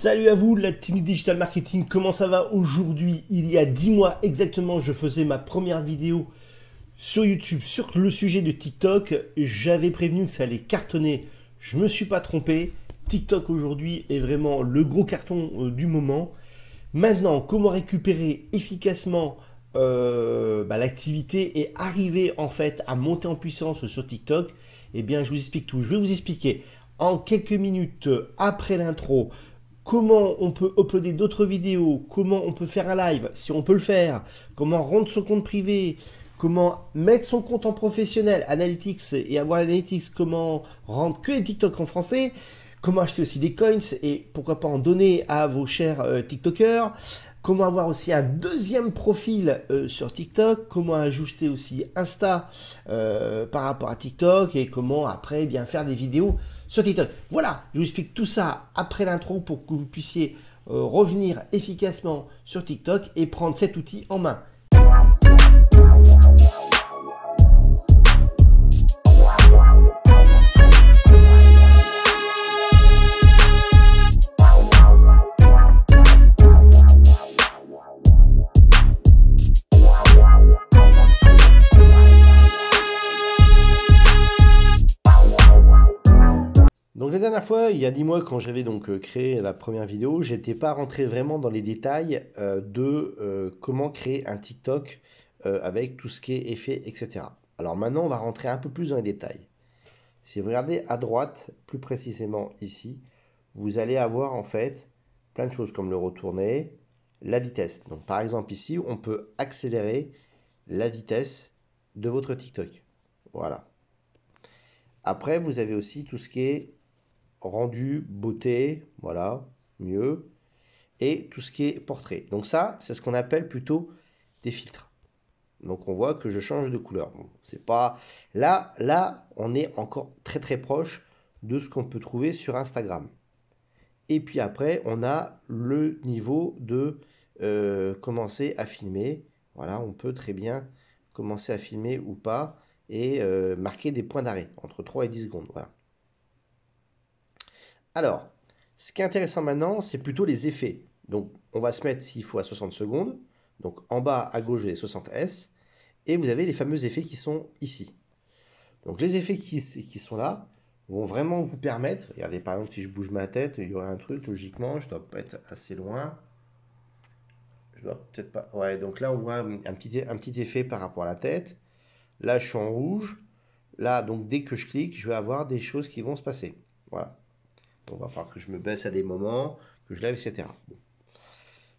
Salut à vous, la team Digital Marketing, comment ça va aujourd'hui? Il y a 10 mois exactement, je faisais ma première vidéo sur YouTube sur le sujet de TikTok. J'avais prévenu que ça allait cartonner, je me suis pas trompé. TikTok aujourd'hui est vraiment le gros carton du moment. Maintenant, comment récupérer efficacement l'activité et arriver en fait à monter en puissance sur TikTok? Eh bien, je vous explique tout. Je vais vous expliquer en quelques minutes après l'intro comment on peut uploader d'autres vidéos, comment on peut faire un live, si on peut le faire, comment rendre son compte privé, comment mettre son compte en professionnel, Analytics et avoir l'Analytics, comment rendre que les TikTok en français, comment acheter aussi des coins et pourquoi pas en donner à vos chers TikTokers, comment avoir aussi un deuxième profil sur TikTok, comment ajouter aussi Insta par rapport à TikTok et comment après bien faire des vidéos sur TikTok. Voilà, je vous explique tout ça après l'intro pour que vous puissiez revenir efficacement sur TikTok et prendre cet outil en main. Donc la dernière fois, il y a 10 mois, quand j'avais donc créé la première vidéo, j'étais pas rentré vraiment dans les détails de comment créer un TikTok avec tout ce qui est effet, etc. Alors maintenant, on va rentrer un peu plus dans les détails. Si vous regardez à droite, plus précisément ici, vous allez avoir en fait plein de choses comme le retourner, la vitesse. Donc par exemple ici, on peut accélérer la vitesse de votre TikTok. Voilà. Après, vous avez aussi tout ce qui est rendu, beauté, voilà, mieux, et tout ce qui est portrait. Donc ça, c'est ce qu'on appelle plutôt des filtres. Donc on voit que je change de couleur. Bon, c'est pas là, on est encore très très proche de ce qu'on peut trouver sur Instagram. Et puis après, on a le niveau de commencer à filmer. Voilà, on peut très bien commencer à filmer ou pas et marquer des points d'arrêt entre 3 et 10 secondes. Voilà. Alors, ce qui est intéressant maintenant, c'est plutôt les effets. Donc, on va se mettre, s'il faut, à 60 secondes. Donc, en bas à gauche, vous avez 60 S. Et vous avez les fameux effets qui sont ici. Donc, les effets qui sont là vont vraiment vous permettre. Regardez, par exemple, si je bouge ma tête, il y aurait un truc, logiquement, je dois pas être assez loin. Je dois peut-être pas. Ouais, donc là, on voit un petit effet par rapport à la tête. Là, je suis en rouge. Là, donc, dès que je clique, je vais avoir des choses qui vont se passer. Voilà. Donc, il va falloir que je me baisse à des moments, que je lève, etc. Bon.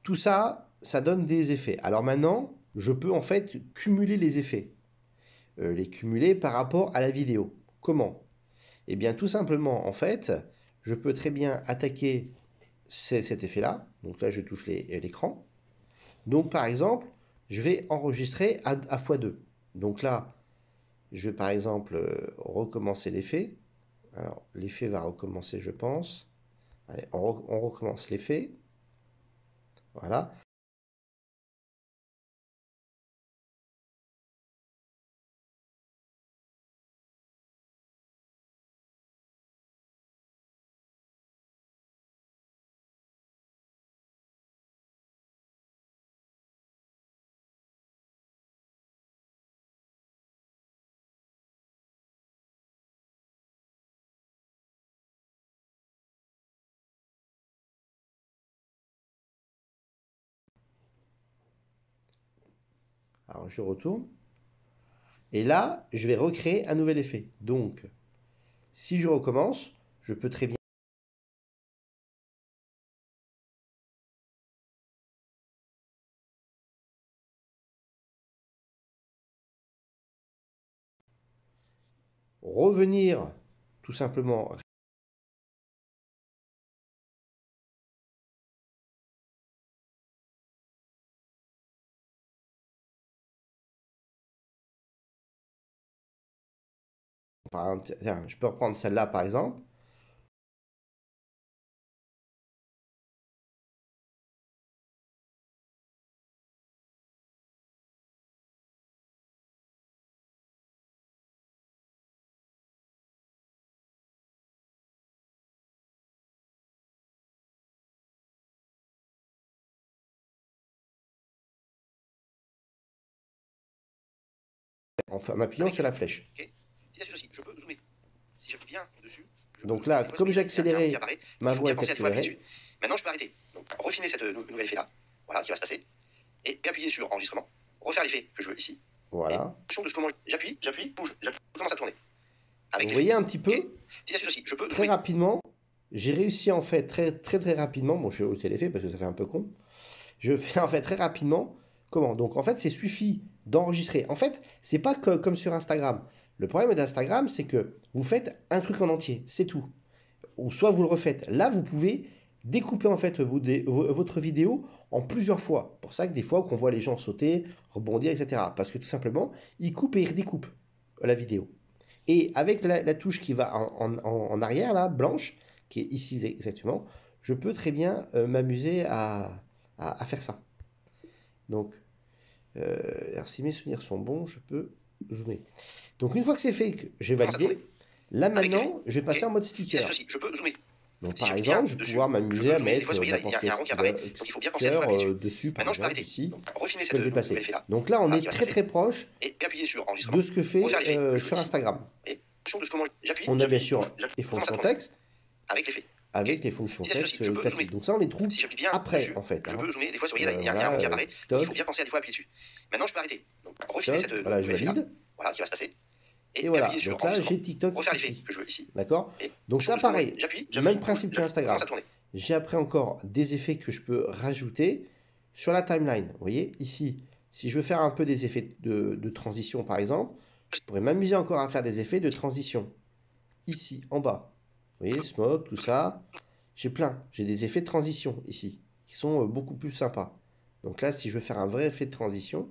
Tout ça, ça donne des effets. Alors maintenant, je peux en fait cumuler les effets. Les cumuler par rapport à la vidéo. Comment? Eh bien, tout simplement, en fait, je peux très bien attaquer cet effet-là. Donc là, je touche l'écran. Donc, par exemple, je vais enregistrer à x2. Donc là, je vais par exemple recommencer l'effet. Alors, l'effet va recommencer, je pense. Allez, on recommence l'effet. Voilà. Alors, je retourne. Et là, je vais recréer un nouvel effet. Donc, si je recommence, je peux très bien, revenir tout simplement. Tiens, je peux reprendre celle-là par exemple. en appuyant sur la flèche. Ok. Petite astuce aussi, je peux zoomer. Si j'appuie bien dessus, Donc là, comme j'ai accéléré, ma voix est accélérée. Maintenant, je peux arrêter. Donc, refiner cette nouvelle effet-là. Voilà, qui va se passer. Et appuyer sur enregistrement. Refaire l'effet que je veux ici. Voilà. De ce comment j'appuie, bouge, commence à tourner. Vous voyez un petit peu, Petite astuce aussi, je peux très rapidement, j'ai réussi en fait très rapidement, bon je vais ôter l'effet parce que ça fait un peu con, je fais en fait très rapidement, comment? Donc en fait c'est suffit d'enregistrer. En fait c'est pas comme sur Instagram. Le problème d'Instagram c'est que vous faites un truc en entier, c'est tout. Ou soit vous le refaites. Là vous pouvez découper en fait votre vidéo en plusieurs fois. Pour ça que des fois qu'on voit les gens sauter, rebondir, etc. Parce que tout simplement ils coupent et ils redécoupent la vidéo. Et avec la touche qui va en arrière, là, blanche, qui est ici exactement, je peux très bien m'amuser à faire ça. Donc, alors si mes souvenirs sont bons, je peux zoomer. Donc une fois que c'est fait, que j'ai validé, là maintenant, je vais passer en mode sticker. Je peux zoomer. Donc par exemple, je vais pouvoir m'amuser à mettre n'importe quel sticker dessus, par exemple, ici, je peux le déplacer. Donc là, on est très proche de ce que fait sur Instagram. On a bien sûr les fonctions texte, avec les fonctions texte classiques. Donc ça, on les trouve après, en fait. Je peux zoomer, des fois, il y a un rond qui apparaît, il faut bien penser à des fois appuyer dessus. Maintenant, je peux arrêter. Donc, refiner cette voilà, je valide. Voilà, qui va se passer. Et voilà, donc là j'ai TikTok ici. D'accord. Donc ça pareil, même principe qu'Instagram. J'ai après encore des effets que je peux rajouter sur la timeline. Vous voyez ici, si je veux faire un peu des effets de transition par exemple, je pourrais m'amuser encore à faire des effets de transition. Ici, en bas. Vous voyez, smoke, tout ça. J'ai plein. J'ai des effets de transition ici, qui sont beaucoup plus sympas. Donc là, si je veux faire un vrai effet de transition,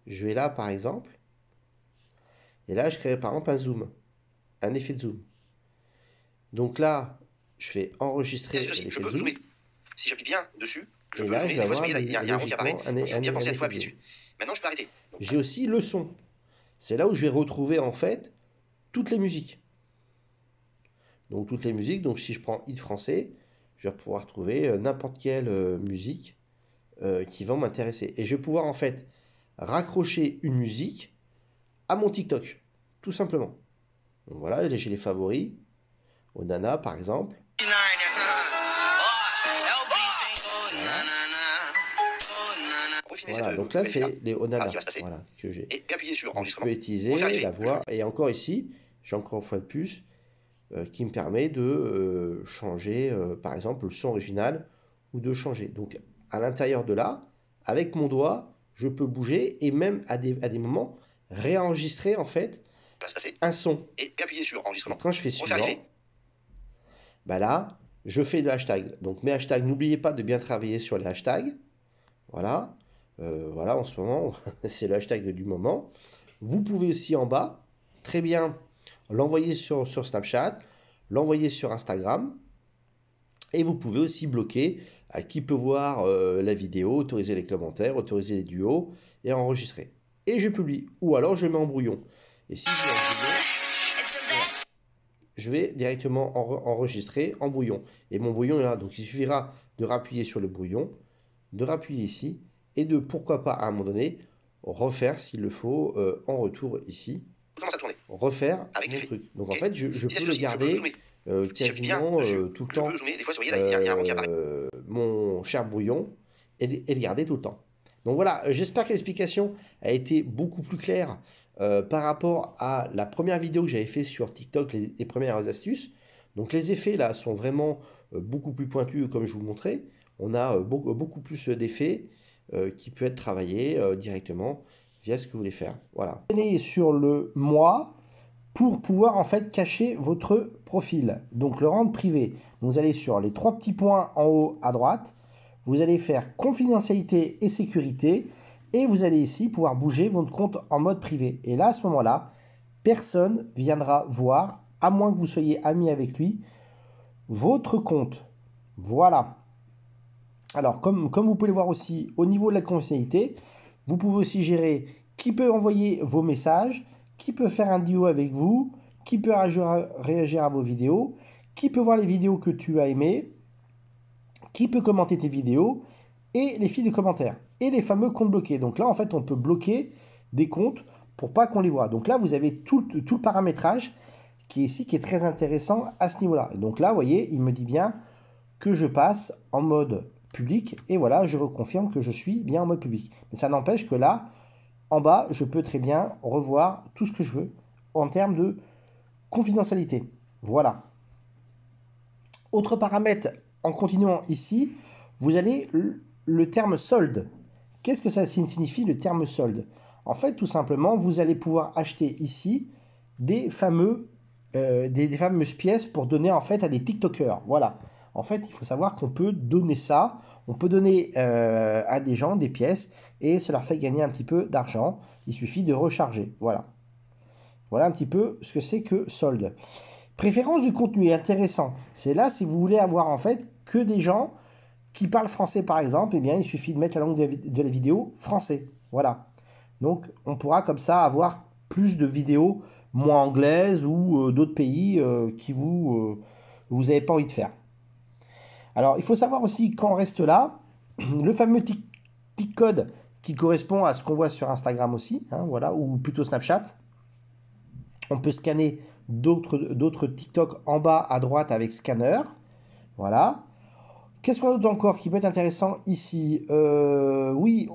je vais là par exemple. Et là, je crée par exemple un zoom, un effet de zoom. Donc là, je fais enregistrer l'effet de zoom. Zoomer. Si j'appuie bien dessus, je peux zoomer. Des fois, il y a un rond qui apparaît. Il faut bien penser à des fois appuyer dessus. Maintenant, je peux arrêter. J'ai aussi le son. C'est là où je vais retrouver en fait toutes les musiques. Donc toutes les musiques. Donc si je prends hit français, je vais pouvoir trouver n'importe quelle musique qui va m'intéresser. Et je vais pouvoir en fait raccrocher une musique à mon TikTok, tout simplement. Donc voilà, j'ai les favoris. Onana, par exemple. Voilà, donc là, c'est les Onana voilà, que j'ai. Je peux utiliser la voix. Et encore ici, j'ai encore une fois de plus, qui me permet de changer, par exemple, le son original ou de changer. Donc, à l'intérieur de là, avec mon doigt, je peux bouger et même à des moments, réenregistrer en fait un son. Et appuyer sur enregistrement. Et quand je fais suivant, bah là, je fais le hashtag. Donc mes hashtags, n'oubliez pas de bien travailler sur les hashtags. Voilà. Voilà, en ce moment, c'est le hashtag du moment. Vous pouvez aussi en bas, très bien, l'envoyer sur Snapchat, l'envoyer sur Instagram. Et vous pouvez aussi bloquer à qui peut voir la vidéo, autoriser les commentaires, autoriser les duos et enregistrer. Et je publie. Ou alors je mets en brouillon. Et si je mets en brouillon, je vais directement enregistrer en brouillon. Et mon brouillon est là. Donc il suffira de rappuyer sur le brouillon, de rappuyer ici, et de pourquoi pas à un moment donné, refaire s'il le faut en retour ici. Refaire mon truc. Donc en fait, je peux le garder quasiment tout le temps. Mon cher brouillon et le garder tout le temps. Donc voilà, j'espère que l'explication a été beaucoup plus claire par rapport à la première vidéo que j'avais fait sur TikTok, les premières astuces. Donc les effets là sont vraiment beaucoup plus pointus comme je vous le montrais. On a beaucoup plus d'effets qui peut être travaillé directement via ce que vous voulez faire. Voilà. Venez sur le moi pour pouvoir en fait cacher votre profil. Donc le rendre privé. Vous allez sur les trois petits points en haut à droite. Vous allez faire confidentialité et sécurité. Et vous allez ici pouvoir bouger votre compte en mode privé. Et là, à ce moment-là, personne viendra voir, à moins que vous soyez ami avec lui, votre compte. Voilà. Alors, comme vous pouvez le voir aussi, au niveau de la confidentialité, vous pouvez aussi gérer qui peut envoyer vos messages, qui peut faire un duo avec vous, qui peut réagir à vos vidéos, qui peut voir les vidéos que tu as aimées, qui peut commenter tes vidéos, et les fils de commentaires, et les fameux comptes bloqués. Donc là, en fait, on peut bloquer des comptes pour pas qu'on les voit. Donc là, vous avez tout le paramétrage qui est ici, qui est très intéressant à ce niveau-là. Donc là, vous voyez, il me dit bien que je passe en mode public. Et voilà, je reconfirme que je suis bien en mode public. Mais ça n'empêche que là, en bas, je peux très bien revoir tout ce que je veux en termes de confidentialité. Voilà. Autre paramètre, en continuant ici, vous avez le terme solde. Qu'est-ce que ça signifie le terme solde? En fait, tout simplement, vous allez pouvoir acheter ici des fameuses pièces pour donner en fait à des TikTokers. Voilà. En fait, il faut savoir qu'on peut donner ça, on peut donner à des gens des pièces et ça leur fait gagner un petit peu d'argent. Il suffit de recharger. Voilà. Voilà un petit peu ce que c'est que solde. Préférence du contenu est intéressant. C'est là si vous voulez avoir en fait que des gens qui parlent français par exemple, eh bien il suffit de mettre la langue de la vidéo français. Voilà. Donc on pourra comme ça avoir plus de vidéos moins anglaises ou d'autres pays qui vous n'avez pas envie de faire. Alors il faut savoir aussi quand on reste là, le fameux tic code qui correspond à ce qu'on voit sur Instagram aussi, hein, voilà, ou plutôt Snapchat. On peut scanner d'autres TikTok en bas à droite avec scanner. Voilà. Qu'est-ce qu'on a d'autre encore qui peut être intéressant ici? Oui,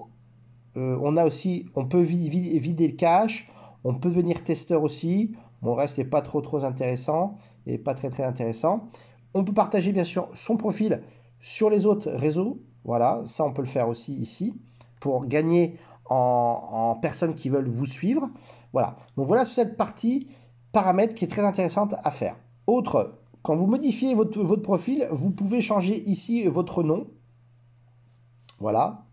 on a aussi, on peut vider le cache, on peut devenir testeur aussi. Bon, le reste n'est pas trop intéressant et pas très intéressant. On peut partager bien sûr son profil sur les autres réseaux. Voilà, ça on peut le faire aussi ici pour gagner en personnes qui veulent vous suivre. Voilà, donc voilà cette partie paramètres qui est très intéressante à faire. Autre, quand vous modifiez votre profil, vous pouvez changer ici votre nom. Voilà.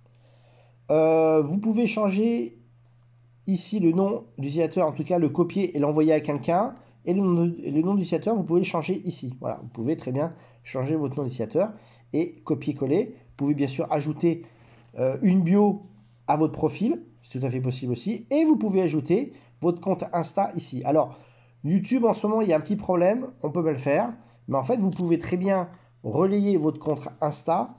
Vous pouvez changer ici le nom d'utilisateur, en tout cas le copier et l'envoyer à quelqu'un. Et le nom d'utilisateur, vous pouvez le changer ici. Voilà, vous pouvez très bien changer votre nom d'utilisateur et copier-coller. Vous pouvez bien sûr ajouter une bio à votre profil, c'est tout à fait possible aussi. Et vous pouvez ajouter votre compte Insta ici. Alors, YouTube, en ce moment, il y a un petit problème, on peut pas le faire. Mais en fait, vous pouvez très bien relayer votre compte Insta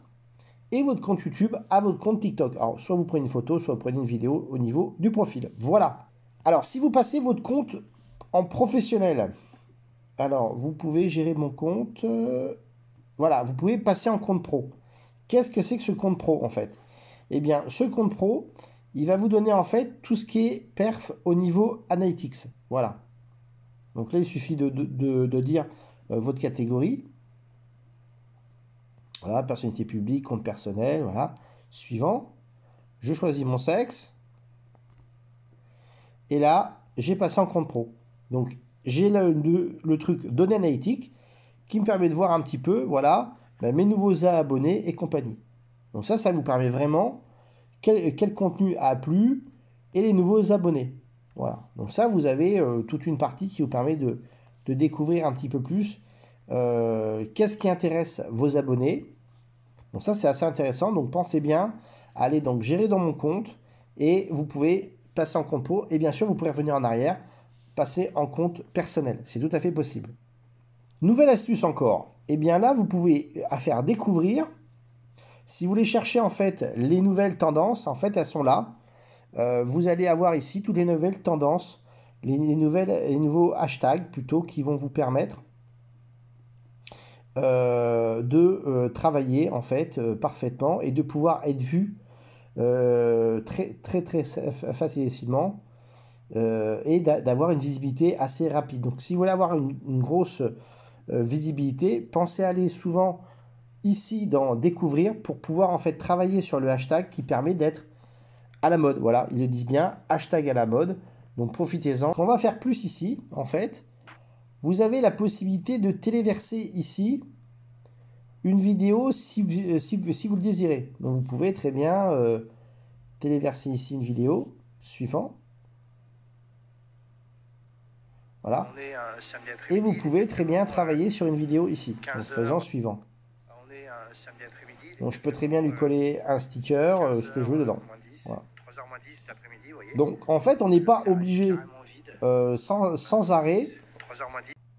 et votre compte YouTube à votre compte TikTok. Alors, soit vous prenez une photo, soit vous prenez une vidéo au niveau du profil. Voilà. Alors, si vous passez votre compte en professionnel, alors, vous pouvez gérer mon compte. Voilà, vous pouvez passer en compte pro. Qu'est-ce que c'est que ce compte pro, en fait? Eh bien, ce compte pro, il va vous donner, en fait, tout ce qui est perf au niveau analytics. Voilà. Donc là, il suffit de dire votre catégorie. Voilà, personnalité publique, compte personnel, voilà. Suivant, je choisis mon sexe. Et là, j'ai passé en compte pro. Donc, j'ai le truc données analytiques qui me permet de voir un petit peu, voilà, mes nouveaux abonnés et compagnie. Donc ça vous permet vraiment quel contenu a plu et les nouveaux abonnés. Voilà. Donc ça, vous avez toute une partie qui vous permet de découvrir un petit peu plus qu'est-ce qui intéresse vos abonnés. Donc ça, c'est assez intéressant. Donc pensez bien à aller donc gérer dans mon compte et vous pouvez passer en compte pro. Et bien sûr, vous pourrez revenir en arrière, passer en compte personnel. C'est tout à fait possible. Nouvelle astuce encore. Et bien là, vous pouvez faire découvrir. Si vous voulez chercher en fait les nouvelles tendances, en fait, elles sont là. Vous allez avoir ici toutes les nouvelles tendances, les nouveaux hashtags plutôt qui vont vous permettre de travailler en fait parfaitement et de pouvoir être vu très facilement et d'avoir une visibilité assez rapide. Donc si vous voulez avoir une grosse visibilité, pensez à aller souvent ici dans découvrir pour pouvoir en fait travailler sur le hashtag qui permet d'être à la mode. Voilà, ils le disent bien, hashtag à la mode. Donc profitez-en. On va faire plus ici, en fait. Vous avez la possibilité de téléverser ici une vidéo si vous le désirez. Donc vous pouvez très bien téléverser ici une vidéo. Suivant. Voilà. Et vous pouvez très bien travailler sur une vidéo ici. Donc faisant suivant. Donc je peux très bien lui coller un sticker, ce que je veux dedans. Voilà. Donc en fait, on n'est pas obligé sans arrêt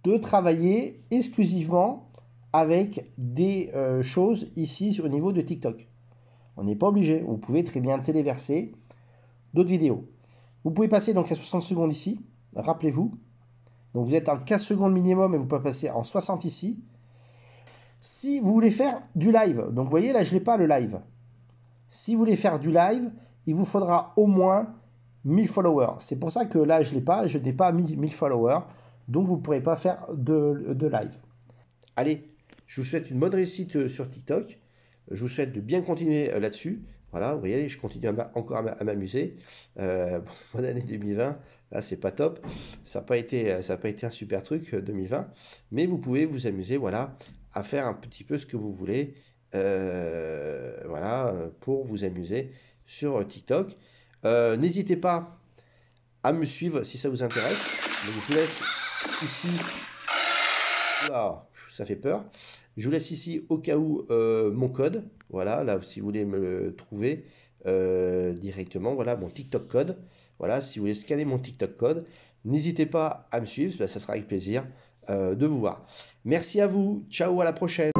de travailler exclusivement avec des choses ici au niveau de TikTok. On n'est pas obligé. Vous pouvez très bien téléverser d'autres vidéos. Vous pouvez passer donc à 60 secondes ici, rappelez-vous. Donc vous êtes en 15 secondes minimum et vous pouvez passer en 60 ici. Si vous voulez faire du live, donc vous voyez là je n'ai pas le live. Si vous voulez faire du live, il vous faudra au moins 1000 followers. C'est pour ça que là je n'ai pas 1000 followers, donc vous ne pourrez pas faire de live. Allez, je vous souhaite une bonne réussite sur TikTok. Je vous souhaite de bien continuer là-dessus. Voilà, vous voyez, je continue encore à m'amuser. Bonne année 2020. Là, c'est pas top. Ça n'a pas été un super truc 2020. Mais vous pouvez vous amuser, voilà, à faire un petit peu ce que vous voulez. Voilà, pour vous amuser sur TikTok. N'hésitez pas à me suivre si ça vous intéresse. Donc, je vous laisse ici. Oula, ça fait peur. Je vous laisse ici au cas où mon code. Voilà, là, si vous voulez me le trouver directement, voilà mon TikTok code. Voilà, si vous voulez scanner mon TikTok code, n'hésitez pas à me suivre, ça sera avec plaisir de vous voir. Merci à vous, ciao, à la prochaine.